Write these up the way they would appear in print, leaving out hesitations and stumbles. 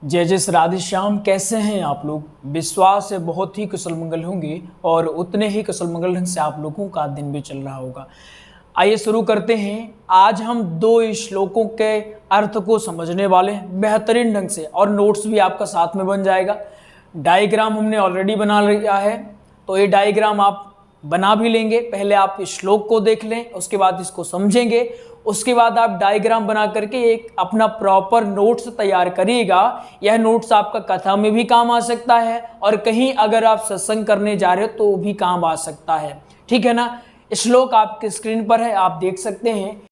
जय जय श्री राधे श्याम। कैसे हैं आप लोग? विश्वास है बहुत ही कुशल मंगल होंगे और उतने ही कुशल मंगल ढंग से आप लोगों का दिन भी चल रहा होगा। आइए शुरू करते हैं। आज हम दो श्लोकों के अर्थ को समझने वाले हैं बेहतरीन ढंग से, और नोट्स भी आपका साथ में बन जाएगा। डायग्राम हमने ऑलरेडी बना लिया है, तो ये डायग्राम आप बना भी लेंगे। पहले आप इस श्लोक को देख लें, उसके बाद इसको समझेंगे, उसके बाद आप डायग्राम बना करके एक अपना प्रॉपर नोट्स तैयार करिएगा। यह नोट्स आपका कथा में भी काम आ सकता है और कहीं अगर आप सत्संग करने जा रहे हो तो भी काम आ सकता है। ठीक है ना? श्लोक आपके स्क्रीन पर है, आप देख सकते हैं।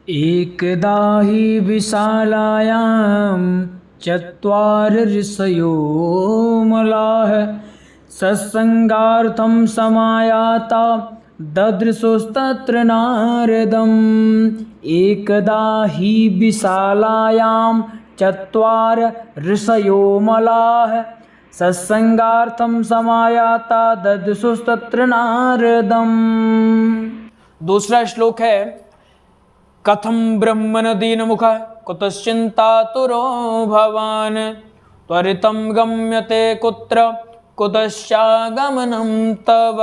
एकदा हि विशालायां चत्वार ऋषयो मलाः सत्संगार्थं समायाता ददृशुस्तत्र नारदम्। एकदा हि विशालायां चत्वार ऋषयो मलाः सत्संगार्थं समायाता ददृशुस्तत्र नारदम्। दूसरा श्लोक है, कथं ब्रह्मण दीनमुख कुतश्चिन्तातुरो भवान् त्वरितं गम्यते कुत्र कुतश्चागमनं तव।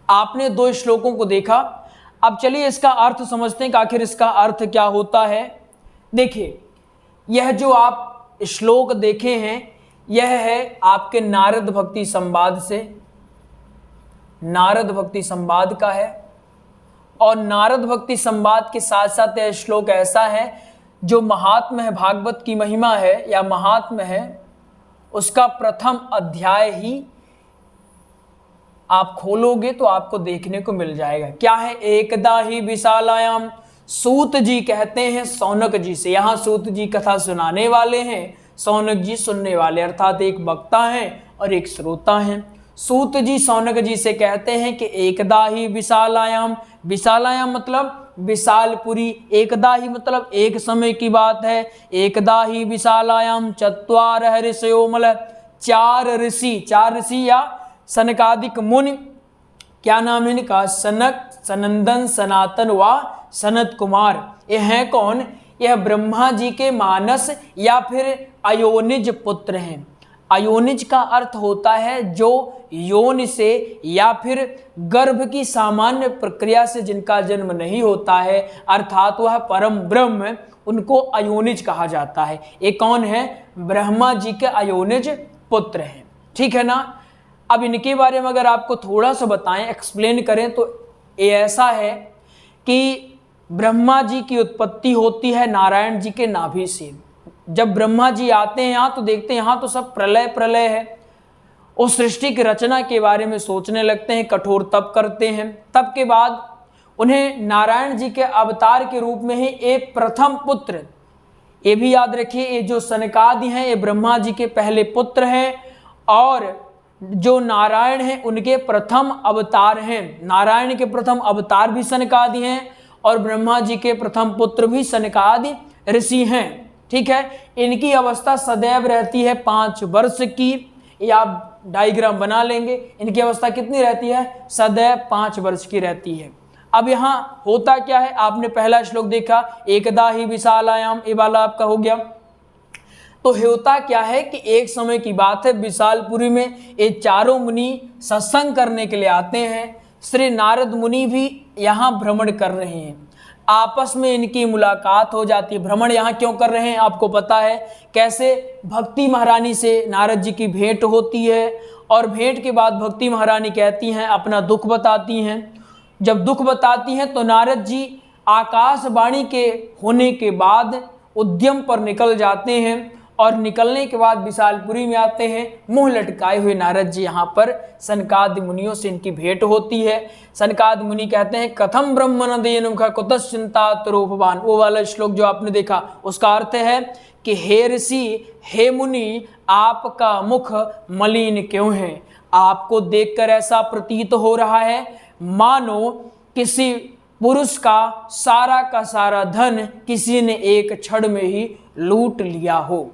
आपने दो श्लोकों को देखा, अब चलिए इसका अर्थ समझते हैं कि आखिर इसका अर्थ क्या होता है। देखिए, यह जो आप श्लोक देखे हैं यह है आपके नारद भक्ति संवाद से, नारद भक्ति संवाद का है। और नारद भक्ति संवाद के साथ साथ यह श्लोक ऐसा है जो महात्म है, भागवत की महिमा है या महात्म है, उसका प्रथम अध्याय ही आप खोलोगे तो आपको देखने को मिल जाएगा। क्या है? एकदा ही विशालायाम। सूत जी कहते हैं सौनक जी से, यहाँ सूत जी कथा सुनाने वाले हैं, सौनक जी सुनने वाले, अर्थात एक वक्ता हैं और एक श्रोता हैं। सूत जी सौनक जी से कहते हैं कि एकदा ही विशालायाम, विशालायाम मतलब विशालपुरी, एकदा ही मतलब एक समय की बात है। एकदा ही विशालायाम चत्वार ऋषयो मलाः, चार ऋषि या सनकादिक मुनि, क्या नाम है इनका? सनक, सनंदन, सनातन व सनत कुमार। ये हैं कौन? यह ब्रह्मा जी के मानस या फिर अयोनिज पुत्र हैं। अयोनिज का अर्थ होता है जो योनि से या फिर गर्भ की सामान्य प्रक्रिया से जिनका जन्म नहीं होता है, अर्थात वह परम ब्रह्म, उनको अयोनिज कहा जाता है। ये कौन है? ब्रह्मा जी के अयोनिज पुत्र हैं। ठीक है ना? अब इनके बारे में अगर आपको थोड़ा सा बताएं, एक्सप्लेन करें, तो ये ऐसा है कि ब्रह्मा जी की उत्पत्ति होती है नारायण जी के नाभि से। जब ब्रह्मा जी आते हैं यहाँ तो देखते हैं यहाँ तो सब प्रलय प्रलय है। उस सृष्टि की रचना के बारे में सोचने लगते हैं, कठोर तप करते हैं। तप के बाद उन्हें नारायण जी के अवतार के रूप में ही एक प्रथम पुत्र, ये भी याद रखिए, ये जो सनकादि हैं ये ब्रह्मा जी के पहले पुत्र हैं और जो नारायण हैं उनके प्रथम अवतार हैं। नारायण के प्रथम अवतार भी सनकादि हैं और ब्रह्मा जी के प्रथम पुत्र भी सनकादि ऋषि हैं। ठीक है? इनकी अवस्था सदैव रहती है 5 वर्ष की। ये आप डायग्राम बना लेंगे। इनकी अवस्था कितनी रहती है? सदैव 5 वर्ष की रहती है। अब यहाँ होता क्या है? आपने पहला श्लोक देखा, एकदा ही विशालायाम, ये वाला आपका हो गया। तो होता क्या है कि एक समय की बात है, विशालपुरी में ये चारों मुनि सत्संग करने के लिए आते हैं। श्री नारद मुनि भी यहाँ भ्रमण कर रहे हैं, आपस में इनकी मुलाकात हो जाती है। भ्रमण यहाँ क्यों कर रहे हैं आपको पता है कैसे? भक्ति महारानी से नारद जी की भेंट होती है और भेंट के बाद भक्ति महारानी कहती हैं, अपना दुख बताती हैं। जब दुख बताती हैं तो नारद जी आकाशवाणी के होने के बाद उद्यम पर निकल जाते हैं और निकलने के बाद विशालपुरी में आते हैं। मुंह लटकाए हुए नारद जी यहाँ पर सनकादि मुनियों से इनकी भेंट होती है। सनकादि मुनि कहते हैं, कथम ब्रह्मण दीनमुख कुतश्चिन्तातुरो भवान्। वो वाला श्लोक जो आपने देखा उसका अर्थ है कि हे ऋषि, हे मुनि, आपका मुख मलिन क्यों है? आपको देखकर ऐसा प्रतीत हो रहा है मानो किसी पुरुष का सारा धन किसी ने एक क्षण में ही लूट लिया हो।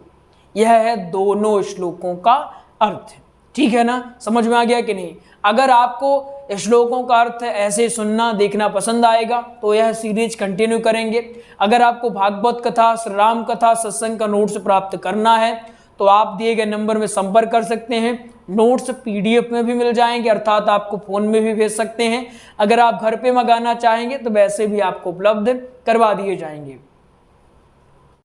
यह है दोनों श्लोकों का अर्थ। ठीक है ना, समझ में आ गया कि नहीं। अगर आपको श्लोकों का अर्थ ऐसे सुनना देखना पसंद आएगा तो यह सीरीज कंटिन्यू करेंगे। अगर आपको भागवत कथा, श्री राम कथा, सत्संग का नोट्स प्राप्त करना है तो आप दिए गए नंबर में संपर्क कर सकते हैं। नोट्स पीडीएफ में भी मिल जाएंगे, अर्थात आपको फोन में भी भेज सकते हैं। अगर आप घर पे मंगाना चाहेंगे तो वैसे भी आपको उपलब्ध करवा दिए जाएंगे।